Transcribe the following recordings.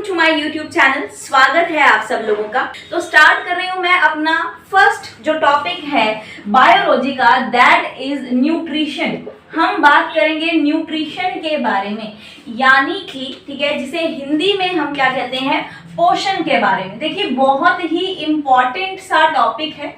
To my YouTube channel. स्वागत है आप सब लोगों का। तो स्टार्ट कर रही हूँ मैं अपना फर्स्ट जो टॉपिक है बायोलॉजी का, दैट इज न्यूट्रिशन। हम बात करेंगे न्यूट्रिशन के बारे में, यानी कि ठीक है, जिसे हिंदी में हम क्या कहते हैं, पोषण के बारे में। देखिए बहुत ही इम्पॉर्टेंट सा टॉपिक है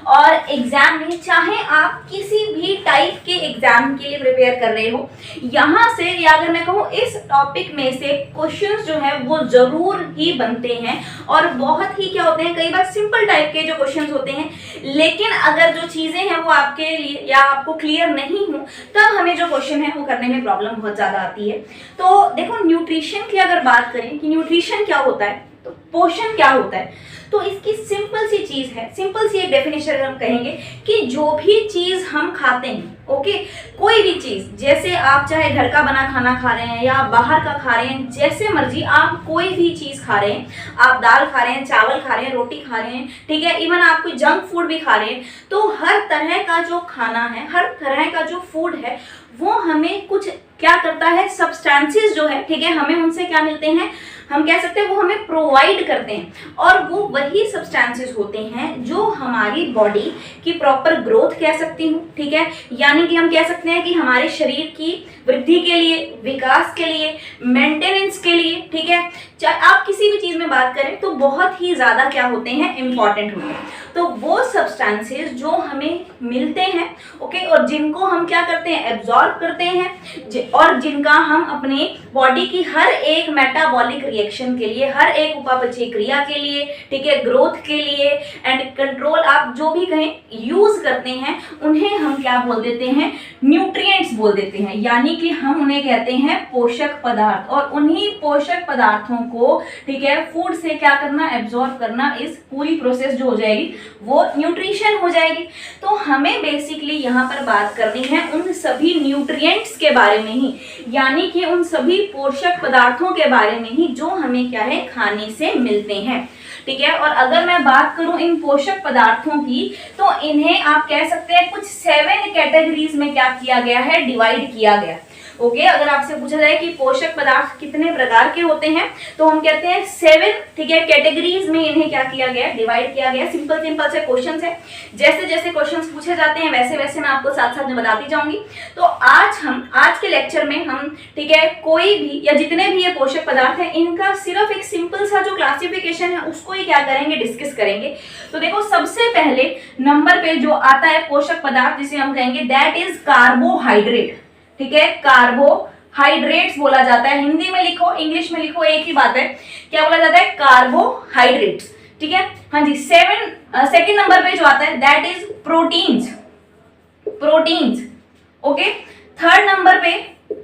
और एग्जाम में, चाहे आप किसी भी टाइप के एग्जाम के लिए प्रिपेयर कर रहे हो, यहाँ से या अगर मैं कहूँ इस टॉपिक में से क्वेश्चंस जो है वो जरूर ही बनते हैं और बहुत ही क्या होते हैं, कई बार सिंपल टाइप के जो क्वेश्चंस होते हैं। लेकिन अगर जो चीजें हैं वो आपके लिए या आपको क्लियर नहीं हो, तब हमें जो क्वेश्चन है वो करने में प्रॉब्लम बहुत ज्यादा आती है। तो देखो न्यूट्रिशन की अगर बात करें कि न्यूट्रिशन क्या होता है, तो पोषण क्या होता है, तो इसकी सिंपल सी चीज है, सिंपल सी एक डेफिनेशन अगर हम कहेंगे कि जो भी चीज हम खाते हैं, ओके, कोई भी चीज, जैसे आप चाहे घर का बना खाना खा रहे हैं या बाहर का खा रहे हैं, जैसे मर्जी आप कोई भी चीज खा रहे हैं, आप दाल खा रहे हैं, चावल खा रहे हैं, रोटी खा रहे हैं, ठीक है, इवन आप कोई जंक फूड भी खा रहे हैं, तो हर तरह का जो खाना है, हर तरह का जो फूड है, वो हमें कुछ क्या करता है, सब्सटेंसेस जो है, ठीक है, हमें उनसे क्या मिलते हैं, हम कह सकते हैं वो हमें प्रोवाइड करते हैं। और वो वही सब्सटेंसेस होते हैं जो हमारी बॉडी की प्रॉपर ग्रोथ कह सकती हूँ, ठीक है, यानी कि हम कह सकते हैं कि हमारे शरीर की वृद्धि के लिए, विकास के लिए, मेंटेनेंस के लिए, ठीक है, चाहे आप किसी भी चीज में बात करें तो बहुत ही ज्यादा क्या होते हैं, इंपॉर्टेंट होते हैं। तो वो सब्सटेंसेस जो हमें मिलते हैं, ओके, और जिनको हम क्या करते हैं, एब्जॉर्ब करते हैं, और जिनका हम अपने बॉडी की हर एक मेटाबॉलिक रिएक्शन के लिए, हर एक उपापचयी क्रिया के लिए, ठीक है, ग्रोथ के लिए एंड कंट्रोल, आप जो भी कहें, यूज करते हैं, उन्हें हम क्या बोल देते हैं, न्यूट्रिएंट्स बोल देते हैं, यानी कि हम उन्हें कहते हैं पोषक पदार्थ। और उन्हीं पोषक पदार्थों को, ठीक है, फूड से क्या करना, एब्जॉर्ब करना, इस पूरी प्रोसेस जो हो जाएगी वो न्यूट्रिशन हो जाएगी। तो हमें बेसिकली यहाँ पर बात करनी है उन सभी न्यूट्रिएंट्स के बारे में ही, यानी कि उन सभी पोषक पदार्थों के बारे में ही जो हमें क्या है, खाने से मिलते हैं, ठीक है। और अगर मैं बात करूं इन पोषक पदार्थों की, तो इन्हें आप कह सकते हैं कुछ 7 कैटेगरीज में क्या किया गया है, डिवाइड किया गया। ओके, अगर आपसे पूछा जाए कि पोषक पदार्थ कितने प्रकार के होते हैं, तो हम कहते हैं 7, ठीक है, कैटेगरीज में इन्हें क्या किया गया, डिवाइड किया गया। सिंपल सिंपल से क्वेश्चंस है, जैसे जैसे क्वेश्चंस पूछे जाते हैं वैसे वैसे मैं आपको साथ साथ में बताती जाऊंगी। तो आज के लेक्चर में हम, ठीक है, कोई भी या जितने भी ये पोषक पदार्थ हैं, इनका सिर्फ एक सिंपल सा जो क्लासिफिकेशन है उसको ही क्या करेंगे, डिस्कस करेंगे। तो देखो सबसे पहले नंबर पे जो आता है पोषक पदार्थ, जिसे हम कहेंगे दैट इज कार्बोहाइड्रेट, ठीक है, कार्बोहाइड्रेट्स बोला जाता है। हिंदी में लिखो, इंग्लिश में लिखो, एक ही बात है, क्या बोला जाता है, कार्बोहाइड्रेट्स, ठीक है। हाँ जी, सेकंड नंबर पे जो आता है that is proteins, okay. Third number पे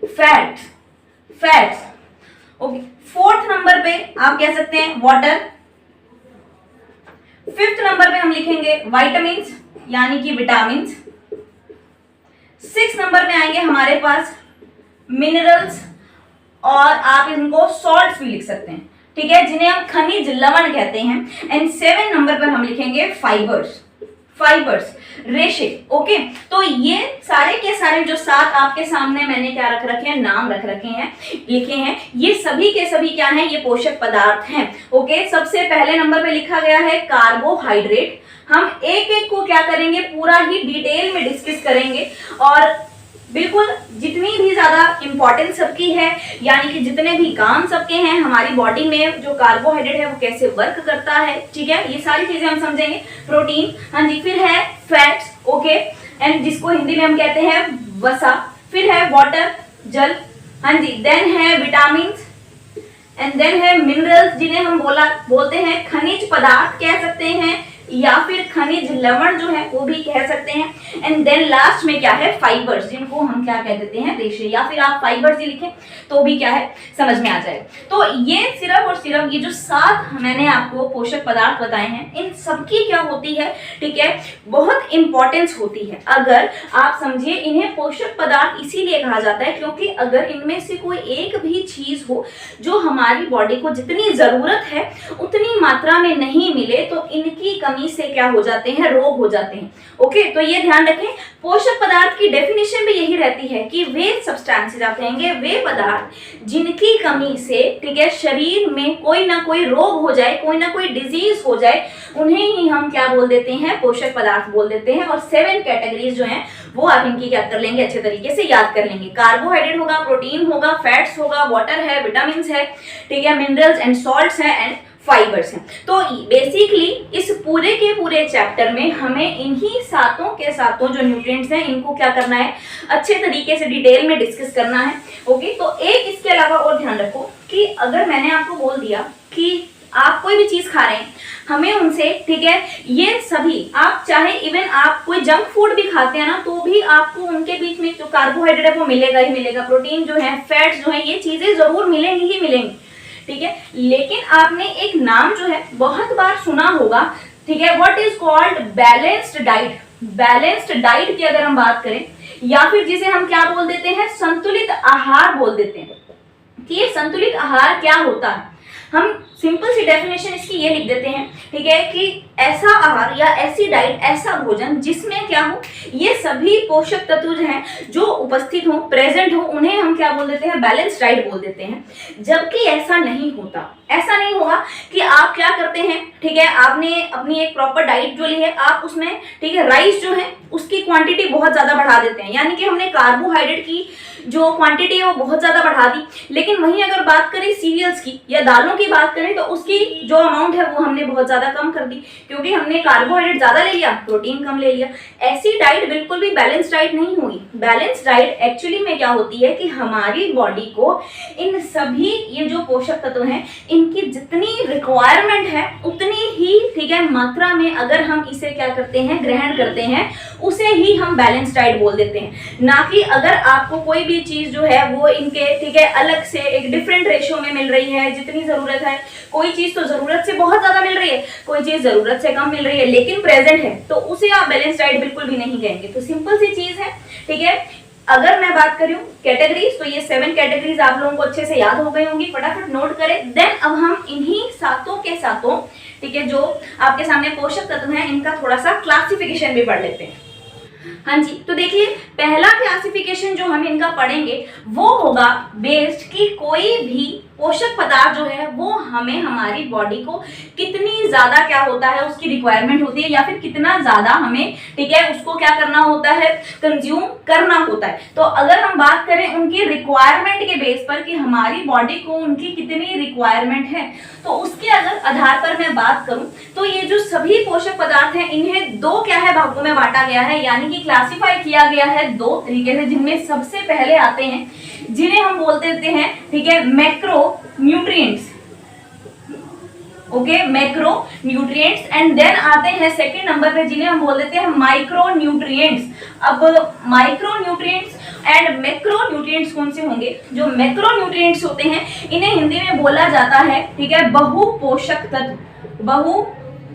फैट्स, ओके। फोर्थ नंबर पे आप कह सकते हैं वाटर। फिफ्थ नंबर पे हम लिखेंगे विटामिन्स, यानी कि विटामिन्स। 6 नंबर में आएंगे हमारे पास मिनरल्स, और आप इनको सॉल्ट्स भी लिख सकते हैं, ठीक है, जिन्हें हम खनिज लवण कहते हैं। एंड 7 नंबर पर हम लिखेंगे फाइबर्स, रेशे, ओके। तो ये सारे के सारे जो 7 आपके सामने मैंने क्या रख रखे हैं, नाम रख रखे हैं, लिखे हैं, ये सभी के सभी क्या हैं, ये पोषक पदार्थ हैं, ओके। सबसे पहले नंबर पे लिखा गया है कार्बोहाइड्रेट। हम एक एक को क्या करेंगे, पूरा ही डिटेल में डिस्कस करेंगे, और बिल्कुल जितनी भी ज्यादा इंपॉर्टेंस सबकी है, यानी कि जितने भी काम सबके हैं हमारी बॉडी में, जो कार्बोहाइड्रेट है वो कैसे वर्क करता है, ठीक है, ये सारी चीजें हम समझेंगे। प्रोटीन, हाँ जी, फिर है फैट्स, ओके, एंड जिसको हिंदी में हम कहते हैं वसा, फिर है वाटर, जल, हाँ जी, देन है विटामिन्स, एंड देन है मिनरल्स, जिन्हें हम बोलते हैं खनिज पदार्थ कह सकते हैं, या फिर खनिज लवण जो है वो भी कह सकते हैं। एंड देन लास्ट में क्या है, फाइबर्स, जिनको हम क्या कह देते हैं, रेशे, या फिर आप फाइबर्स ही लिखें तो भी क्या है, समझ में आ जाएगा। तो ये सिर्फ और सिर्फ ये जो 7 मैंने आपको पोषक पदार्थ बताए हैं, इन सबकी क्या होती है, ठीक है, बहुत इंपॉर्टेंस होती है। अगर आप समझिए, इन्हें पोषक पदार्थ इसीलिए कहा जाता है क्योंकि अगर इनमें से कोई एक भी चीज हो जो हमारी बॉडी को जितनी जरूरत है उतनी मात्रा में नहीं मिले, तो इनकी कमी से क्या हो जाते हैं, रोग हो जाते हैं। ओके, तो ये ध्यान रखें, पोषक पदार्थ की डेफिनेशन भी यही रहती है कि वे सब्सटेंसेस, आप कहेंगे वे पदार्थ जिनकी कमी से, ठीक है, शरीर में कोई ना कोई रोग हो जाए, कोई ना कोई डिजीज हो जाए, उन्हें ही हम क्या बोल देते हैं, पोषक पदार्थ बोल देते हैं। और 7 कैटेगरीज जो हैं वो आप इनकी क्या कर लेंगे, अच्छे तरीके से याद कर लेंगे। कार्बोहाइड्रेट होगा, प्रोटीन होगा, फैट्स होगा, वाटर है, विटामिन है, ठीक है, मिनरल्स एंड सॉल्ट्स है एंड फाइबर्स हैं। तो बेसिकली इस पूरे के पूरे चैप्टर में हमें इन्हीं सातों के सातों जो न्यूट्रिएंट्स हैं इनको क्या करना है, अच्छे तरीके से डिटेल में डिस्कस करना है। ओके, तो एक इसके अलावा और ध्यान रखो कि अगर मैंने आपको बोल दिया कि आप कोई भी चीज खा रहे हैं, हमें उनसे, ठीक है, ये सभी, आप चाहे इवन आप कोई जंक फूड भी खाते हैं ना, तो भी आपको उनके बीच में जो कार्बोहाइड्रेट है वो मिलेगा ही मिलेगा, प्रोटीन जो है, फैट्स जो है, ये चीजें जरूर मिलेंगी ही मिलेंगी, ठीक है। लेकिन आपने एक नाम जो है बहुत बार सुना होगा, ठीक है, what is called balanced diet. Balanced diet की अगर हम बात करें, या फिर जिसे हम क्या बोल देते हैं, संतुलित आहार बोल देते हैं, कि ये संतुलित आहार क्या होता है। हम सिंपल सी डेफिनेशन इसकी ये लिख देते हैं, ठीक है, कि ऐसा आहार या ऐसी डाइट, ऐसा भोजन जिसमें क्या हो, ये सभी पोषक तत्व जो हैं जो उपस्थित हो, प्रेजेंट हो, उन्हें हम क्या बोल देते हैं, बैलेंस डाइट बोल देते हैं। जबकि ऐसा नहीं होता, ऐसा नहीं होगा कि आप क्या करते हैं, ठीक है, आपने अपनी एक प्रॉपर डाइट जो ली है, आप उसमें, ठीक है, राइस जो है उसकी क्वांटिटी बहुत ज्यादा बढ़ा देते हैं, यानी कि हमने कार्बोहाइड्रेट की जो क्वांटिटी है वो बहुत ज्यादा बढ़ा दी। लेकिन वहीं अगर बात करें सीरियल्स की या दालों की बात करें, तो उसकी जो अमाउंट है वो हमने बहुत ज्यादा कम कर दी, क्योंकि हमने कार्बोहाइड्रेट ज्यादा ले लिया, प्रोटीन कम ले लिया। ऐसी डाइट बिल्कुल भी बैलेंस डाइट नहीं हुई। बैलेंस डाइट एक्चुअली में क्या होती है कि हमारी बॉडी को इन सभी ये जो पोषक तत्व हैं इनकी जितनी रिक्वायरमेंट है उतनी ही, ठीक है, मात्रा में अगर हम इसे क्या करते हैं, ग्रहण करते हैं, उसे ही हम बैलेंस डाइट बोल देते हैं। ना कि अगर आपको कोई भी चीज जो है वो इनके, ठीक है, अलग से एक डिफरेंट रेशियो में मिल रही है, जितनी जरूरत है, कोई चीज तो जरूरत से बहुत ज्यादा मिल रही है, कोई चीज जरूरत से कम मिल रही है, लेकिन प्रेजेंट है, तो उसे आप बैलेंस डाइट बिल्कुल भी नहीं कहेंगे। तो सिंपल सी चीज है, ठीक है। अगर मैं बात करूं कैटेगरीज, तो ये 7 कैटेगरीज आप लोगों को अच्छे से याद हो गई होंगी, फटाफट नोट करें। देन अब हम इन्हीं सातों के सातों, ठीक है, जो आपके सामने पोषक तत्व हैं, इनका थोड़ा सा क्लासिफिकेशन भी पढ़ लेते हैं। हाँ जी, तो देखिए, पहला क्लासिफिकेशन जो हम इनका पढ़ेंगे वो होगा बेस्ड कि कोई भी पोषक पदार्थ जो है वो हमें, हमारी बॉडी को कितनी ज्यादा क्या होता है, उसकी रिक्वायरमेंट होती है, या फिर कितना ज्यादा हमें, ठीक है, उसको क्या करना होता है, कंज्यूम करना होता है। तो अगर हम बात करें उनकी रिक्वायरमेंट के बेस पर कि हमारी बॉडी को उनकी कितनी रिक्वायरमेंट है, तो उसके अगर आधार पर मैं बात करूं, तो ये जो सभी पोषक पदार्थ हैं इन्हें दो क्या है, भागों में बांटा गया है, यानी कि क्लासिफाई किया गया है 2 तरीके से, जिनमें सबसे पहले आते हैं जिन्हें हम बोलते हैं, ठीक है, macronutrients. Okay, macronutrients. And then आते हैं सेकंड नंबर पे जिन्हें हम बोल देते हैं माइक्रो न्यूट्रिएंट्स। अब micro nutrients and macro nutrients कौन से होंगे? जो मैक्रो न्यूट्रिएंट्स होते हैं इन्हें हिंदी में बोला जाता है, ठीक है, बहु पोषक तत्व, बहु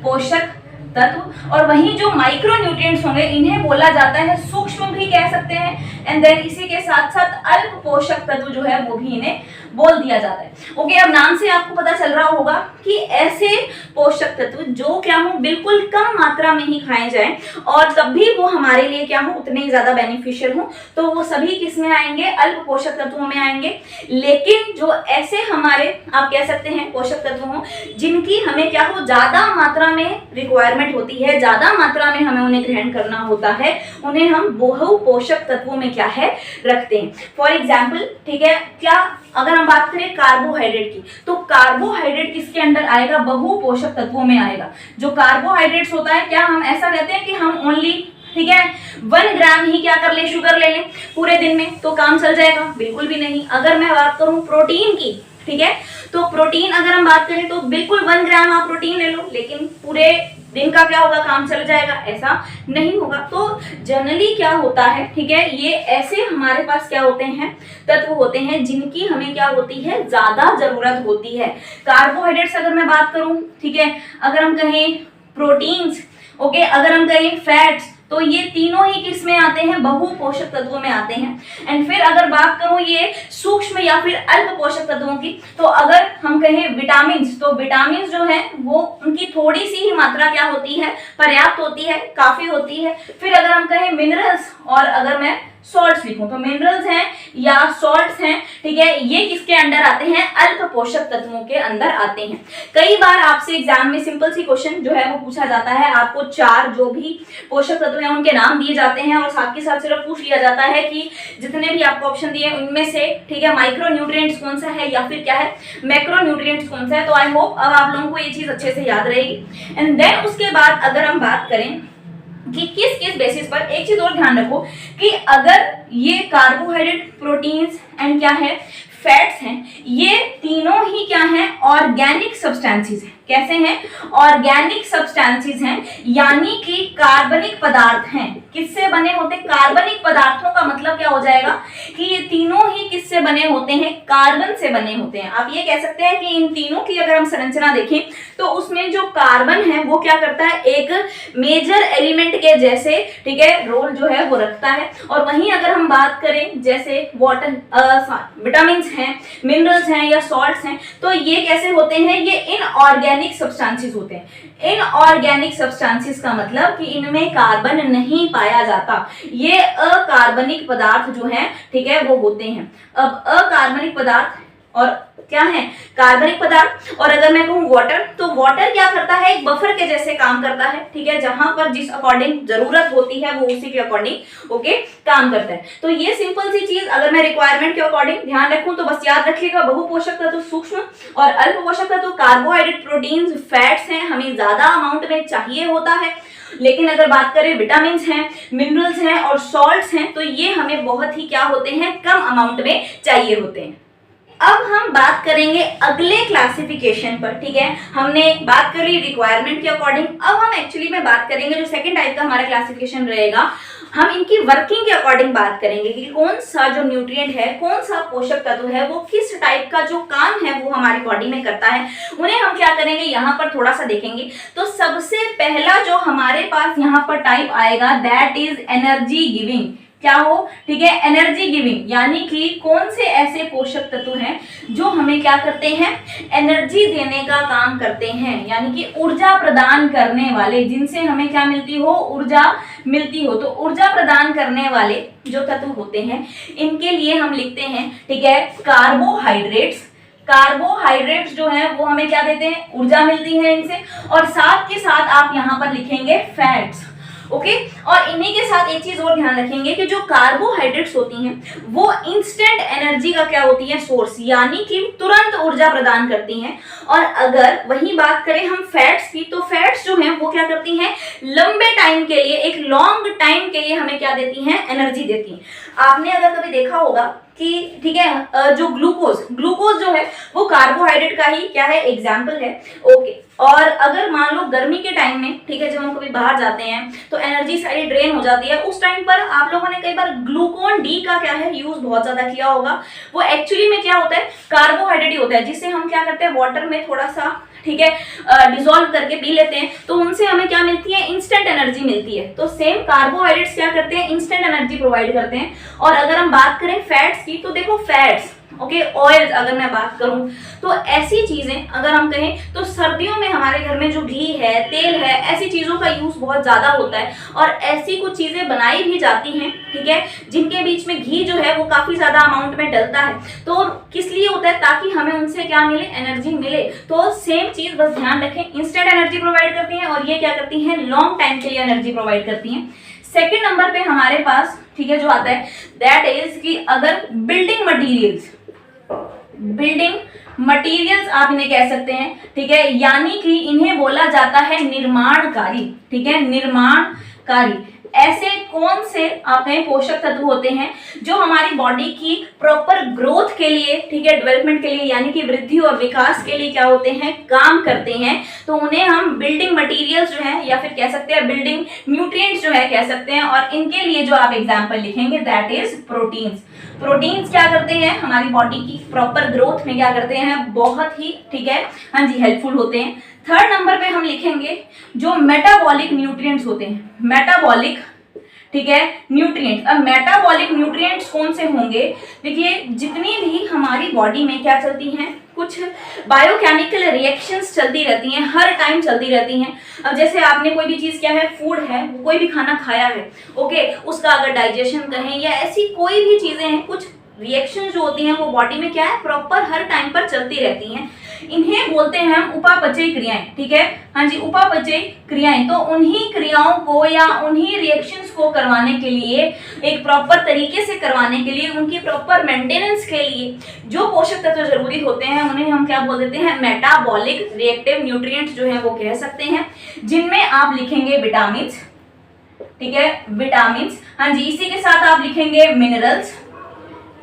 पोषक तत्व। और वहीं जो माइक्रो न्यूट्रिएंट्स होंगे इन्हें बोला जाता है सूक्ष्म भी कह सकते हैं, एंड देन इसी के साथ साथ अल्प पोषक तत्व जो है वो भी इन्हें बोल दिया जाता है। ओके, अब नाम से आपको पता चल रहा होगा कि ऐसे पोषक तत्व जो क्या हो, बिल्कुल कम मात्रा में ही खाए जाएं और तब भी वो हमारे लिए क्या हो, उतने ही ज्यादा बेनिफिशियल हो, तो वो सभी किस में आएंगे, अल्प पोषक तत्वों में आएंगे। लेकिन जो ऐसे हमारे, आप कह सकते हैं, पोषक तत्व हो जिनकी हमें क्या हो, ज्यादा मात्रा में रिक्वायरमेंट होती है, ज्यादा मात्रा में हमें उन्हें ग्रहण करना होता है, उन्हें हम बहु पोषक तत्वों में क्या है, रखते हैं। फॉर एग्जाम्पल, ठीक है, क्या अगर हम बात करें कार्बोहाइड्रेट की, तो कार्बोहाइड्रेट किसके अंडर आएगा, बहु पोषक तत्वों में आएगा। जो कार्बोहाइड्रेट्स होता है, क्या हम ऐसा कहते हैं कि हम ओनली, ठीक है, 1 ग्राम ही क्या कर ले, शुगर ले लें पूरे दिन में तो काम चल जाएगा? बिल्कुल भी नहीं। अगर मैं बात करूं प्रोटीन की, ठीक है, तो प्रोटीन अगर हम बात करें तो बिल्कुल 1 ग्राम आप प्रोटीन ले लो, लेकिन पूरे दिन का क्या होगा, काम चल जाएगा? ऐसा नहीं होगा। तो जनरली क्या होता है, ठीक है, ये ऐसे हमारे पास क्या होते हैं, तत्व होते हैं जिनकी हमें क्या होती है, ज्यादा जरूरत होती है। कार्बोहाइड्रेट्स अगर मैं बात करूं, ठीक है, अगर हम कहें प्रोटीन्स, ओके, अगर हम कहें फैट्स, तो ये तीनों ही किस में आते आते हैं, बहु पोषक तत्वों में आते हैं। एंड फिर अगर बात करूं ये सूक्ष्म या फिर अल्प पोषक तत्वों की, तो अगर हम कहें विटामिन, तो विटामिन जो है वो उनकी थोड़ी सी ही मात्रा क्या होती है, पर्याप्त होती है, काफी होती है। फिर अगर हम कहें मिनरल्स, और अगर मैं सॉल्ट्स लिखूं तो मिनरल्स हैं या सॉल्ट्स हैं, ठीक है, ये किसके अंडर आते हैं, अल्प पोषक तत्वों के अंदर आते हैं। कई बार आपसे एग्जाम में सिंपल सी क्वेश्चन जो है वो पूछा जाता है, आपको 4 जो भी पोषक तत्व हैं उनके नाम दिए जाते हैं और साथ के साथ सिर्फ पूछ लिया जाता है कि जितने भी आपको ऑप्शन दिए उनमें से, ठीक है, माइक्रो न्यूट्रिएंट्स कौन सा है या फिर क्या है, मैक्रो न्यूट्रिएंट्स कौन सा है। तो आई होप अब आप लोगों को ये चीज अच्छे से याद रहेगी। एंड देन उसके बाद अगर हम बात करें कि किस किस बेसिस पर, एक चीज और ध्यान रखो कि अगर ये कार्बोहाइड्रेट, प्रोटीन्स एंड क्या है, फैट्स हैं, ये तीनों ही क्या हैं, ऑर्गेनिक सब्सटेंसेस हैं। कैसे हैं, ऑर्गेनिक सब्सटेंसेस हैं, यानी कि कार्बनिक पदार्थ हैं। किससे बने होते हैं, कार्बनिक पदार्थों का मतलब क्या हो जाएगा कि ये तीनों ही किससे बने होते हैं, कार्बन से बने होते हैं। आप ये कह सकते हैं कि इन तीनों की अगर हम संरचना देखें तो उसमें जो कार्बन है वो क्या करता है, एक मेजर एलिमेंट के जैसे, ठीक है, रोल जो है वो रखता है। और वहीं अगर हम बात करें जैसे वाटर, विटामिन हैं, मिनरल्स हैं या सॉल्ट्स हैं, तो ये कैसे होते हैं, ये इनऑर्गेनिक सब्सटेंसेस होते हैं। इनऑर्गेनिक सब्सटेंसेस का मतलब कि इनमें कार्बन नहीं पाया जाता, ये अकार्बनिक पदार्थ जो हैं, ठीक है, वो होते हैं। अब अकार्बनिक पदार्थ और क्या है, कार्बनिक पदार्थ। और अगर मैं कहूँ वाटर, तो वाटर क्या करता है, एक बफर के जैसे काम करता है, ठीक है, जहां पर जिस अकॉर्डिंग जरूरत होती है वो उसी के अकॉर्डिंग ओके काम करता है। तो ये सिंपल सी चीज अगर मैं रिक्वायरमेंट के अकॉर्डिंग ध्यान रखूं तो बस याद रखिएगा, बहु पोषक तत्व सूक्ष्म और अल्प पोषक तत्व कार्बोहाइड्रेट, प्रोटीन्स, फैट्स हैं, हमें ज्यादा अमाउंट में चाहिए होता है। लेकिन अगर बात करें विटामिन हैं, मिनरल्स हैं और सॉल्ट्स हैं, तो ये हमें बहुत ही क्या होते हैं, कम अमाउंट में चाहिए होते हैं। अब हम बात करेंगे अगले क्लासिफिकेशन पर, ठीक है, हमने बात कर ली रिक्वायरमेंट के अकॉर्डिंग। अब हम एक्चुअली में बात करेंगे जो सेकंड टाइप का हमारा क्लासिफिकेशन रहेगा, हम इनकी वर्किंग के अकॉर्डिंग बात करेंगे कि कौन सा जो न्यूट्रिएंट है, कौन सा पोषक तत्व है, वो किस टाइप का जो काम है वो हमारी बॉडी में करता है। उन्हें हम क्या करेंगे, यहाँ पर थोड़ा सा देखेंगे। तो सबसे पहला जो हमारे पास यहाँ पर टाइप आएगा, दैट इज एनर्जी गिविंग। क्या हो, ठीक है, एनर्जी गिविंग, यानी कि कौन से ऐसे पोषक तत्व हैं जो हमें क्या करते हैं, एनर्जी देने का काम करते हैं, यानी कि ऊर्जा प्रदान करने वाले, जिनसे हमें क्या मिलती हो, ऊर्जा मिलती हो। तो ऊर्जा प्रदान करने वाले जो तत्व होते हैं इनके लिए हम लिखते हैं, ठीक है, कार्बोहाइड्रेट्स। कार्बोहाइड्रेट्स जो है वो हमें क्या देते हैं, ऊर्जा मिलती है इनसे। और साथ के साथ आप यहाँ पर लिखेंगे फैट्स, ओके। और इन्हीं के साथ एक चीज और ध्यान रखेंगे कि जो कार्बोहाइड्रेट्स होती हैं वो इंस्टेंट एनर्जी का क्या होती है, सोर्स, यानी कि तुरंत ऊर्जा प्रदान करती हैं। और अगर वही बात करें हम फैट्स की, तो फैट्स जो हैं वो क्या करती हैं, लंबे टाइम के लिए, एक लॉन्ग टाइम के लिए हमें क्या देती हैं, एनर्जी देती हैं। आपने अगर कभी देखा होगा कि, ठीक है, जो ग्लूकोज जो है वो कार्बोहाइड्रेट का ही क्या है, एग्जाम्पल है, ओके। और अगर मान लो गर्मी के टाइम में, ठीक है, जब हम कभी बाहर जाते हैं तो एनर्जी सारी ड्रेन हो जाती है, उस टाइम पर आप लोगों ने कई बार ग्लूकोन डी का क्या है, यूज बहुत ज्यादा किया होगा। वो एक्चुअली में क्या होता है, कार्बोहाइड्रेट ही होता है, जिससे हम क्या करते हैं, वाटर में थोड़ा सा, ठीक है, डिसॉल्व करके पी लेते हैं, तो उनसे हमें क्या मिलती है, इंस्टेंट एनर्जी मिलती है। तो सेम कार्बोहाइड्रेट्स क्या करते हैं, इंस्टेंट एनर्जी प्रोवाइड करते हैं। और अगर हम बात करें फैट्स की, तो देखो फैट्स, ओके, ऑयल्स अगर मैं बात करूं तो ऐसी चीजें अगर हम कहें तो सर्दियों में हमारे घर में जो घी है, तेल है, ऐसी चीजों का यूज बहुत ज्यादा होता है। और ऐसी कुछ चीजें बनाई भी जाती हैं, ठीक है, जिनके बीच में घी जो है वो काफी ज्यादा अमाउंट में डलता है। तो किस लिए होता है, ताकि हमें उनसे क्या मिले, एनर्जी मिले। तो सेम चीज बस ध्यान रखें, इंस्टेंट एनर्जी प्रोवाइड करती हैं और ये क्या करती हैं, लॉन्ग टाइम के लिए एनर्जी प्रोवाइड करती हैं। सेकेंड नंबर पे हमारे पास, ठीक है, जो आता है दैट इज कि अगर बिल्डिंग मटीरियल्स आप इन्हें कह सकते हैं, ठीक है, यानी कि इन्हें बोला जाता है निर्माणकारी, ठीक है, निर्माणकारी। ऐसे कौन से आपके पोषक तत्व होते हैं जो हमारी बॉडी की प्रॉपर ग्रोथ के लिए, ठीक है, डेवलपमेंट के लिए, यानी कि वृद्धि और विकास के लिए क्या होते हैं, काम करते हैं। तो उन्हें हम बिल्डिंग मटेरियल्स जो है या फिर कह सकते हैं बिल्डिंग न्यूट्रिएंट्स जो है कह सकते हैं। और इनके लिए जो आप एग्जांपल लिखेंगे दैट इज प्रोटीन्स। प्रोटीन्स क्या करते हैं, हमारी बॉडी की प्रॉपर ग्रोथ में क्या करते हैं, बहुत ही, ठीक है, हाँ जी, हेल्पफुल होते हैं। थर्ड नंबर पे हम लिखेंगे जो मेटाबॉलिक न्यूट्रिएंट्स होते हैं, मेटाबॉलिक ठीक है, न्यूट्रिएंट्स। अब मेटाबॉलिक न्यूट्रिएंट्स कौन से होंगे? देखिए, जितनी भी हमारी बॉडी में क्या चलती हैं, कुछ बायोकेमिकल रिएक्शंस चलती रहती हैं, हर टाइम चलती रहती हैं। अब जैसे आपने कोई भी चीज क्या है, फूड है, कोई भी खाना खाया है, ओके, उसका अगर डाइजेशन कहें या ऐसी कोई भी चीजें हैं, कुछ रिएक्शन जो होती हैं वो बॉडी में क्या है, प्रॉपर हर टाइम पर चलती रहती हैं। इन्हें बोलते हैं हम उपापचयी क्रियाएं, ठीक है, हाँ जी, उपापचयी क्रियाएं। तो उन्हीं क्रियाओं को या उन्हीं रिएक्शंस को करवाने के लिए, एक प्रॉपर तरीके से करवाने के लिए, उनकी प्रॉपर मेंटेनेंस के लिए जो पोषक तत्व जरूरी होते हैं, उन्हें हम क्या बोल देते हैं, मेटाबॉलिक रिएक्टिव न्यूट्रिएंट्स जो है वो कह सकते हैं, जिनमें आप लिखेंगे विटामिन, ठीक है, विटामिन, हाँ जी, इसी के साथ आप लिखेंगे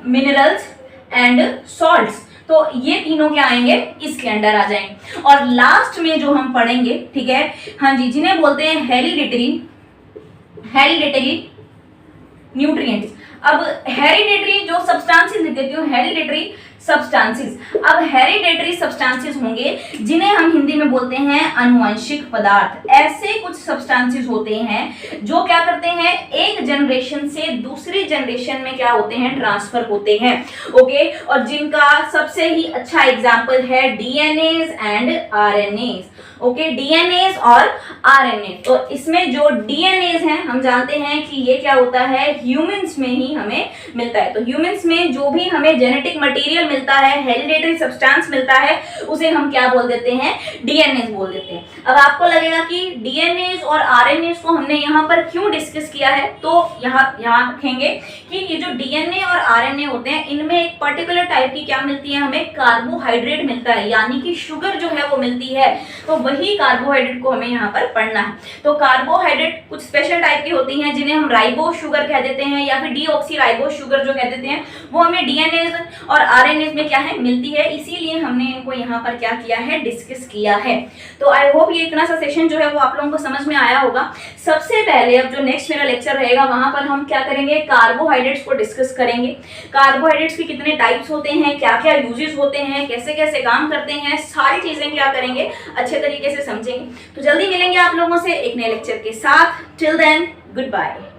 मिनरल्स एंड सॉल्ट्स। तो ये तीनों क्या आएंगे, इसके अंडर आ जाएंगे। और लास्ट में जो हम पढ़ेंगे, ठीक है, हाँ जी, जिन्हें बोलते हैं हेरिडिटरी न्यूट्रिएंट्स। अब हेरिडिटरी जो सब्सटेंसेस लिख देती हूँ, हेरिडिटरी सब्सटेंसेस। अब हेरिडेटरी सब्सटेंसेस होंगे जिन्हें हम हिंदी में बोलते हैं अनुवांशिक पदार्थ। ऐसे कुछ सब्सटेंसेस होते हैं जो क्या करते हैं, एक जनरेशन से दूसरी जनरेशन में क्या होते हैं, ट्रांसफर होते हैं, ओके। और जिनका सबसे ही अच्छा एग्जांपल है DNAs and RNase, okay, DNAs और आरएनए। तो इसमें जो डीएनएज हैं हम जानते हैं कि ये क्या होता है, ह्यूमंस में ही हमें मिलता है। तो ह्यूमंस में जो भी हमें जेनेटिक मटेरियल मिलता है, हेरिडेटरी सब्सटेंस मिलता है, उसे हम क्या बोल देते हैं, डीएनएज बोल देते हैं। अब आपको लगेगा कि डीएनएज और आरएनएज को हमने यहाँ पर क्यों डिस्कस किया है, तो यहाँ रखेंगे कि ये जो डीएनए और आरएनए होते हैं, इनमें एक पर्टिकुलर टाइप की क्या मिलती है, हमें कार्बोहाइड्रेट मिलता है, यानी कि शुगर जो है वो मिलती है। तो वही कार्बोहाइड्रेट को हमें यहाँ पर पढ़ना है। तो कार्बोहाइड्रेट कुछ स्पेशल टाइप की होती हैं जिन्हें हम राइबोस शुगर कह देते हैं, या फिर डीऑक्सी राइबोस शुगर जो कह देते हैं, वो हमें डीएनएज और आरएनएज में क्या है, मिलती है। इसीलिए हमने इनको यहाँ पर क्या किया है, डिस्कस किया है। तो आई होप ये इतना सा सेशन जो है वो आप लोगों को समझ में आया होगा। सबसे पहले अब जो नेक्स्ट मेरा लेक्चर रहेगा वहां पर हम क्या करेंगे, कार्बोहाइड्रेट्स को डिस्कस करेंगे। कार्बोहाइड्रेट्स के कितने टाइप्स होते हैं, क्या क्या यूजेस होते हैं, कैसे कैसे काम करते हैं, सारी चीजें क्या करेंगे, अच्छे तरीके से समझेंगे। तो जल्दी मिलेंगे आप लोगों से एक नए लेक्चर के साथ। Till then, good bye.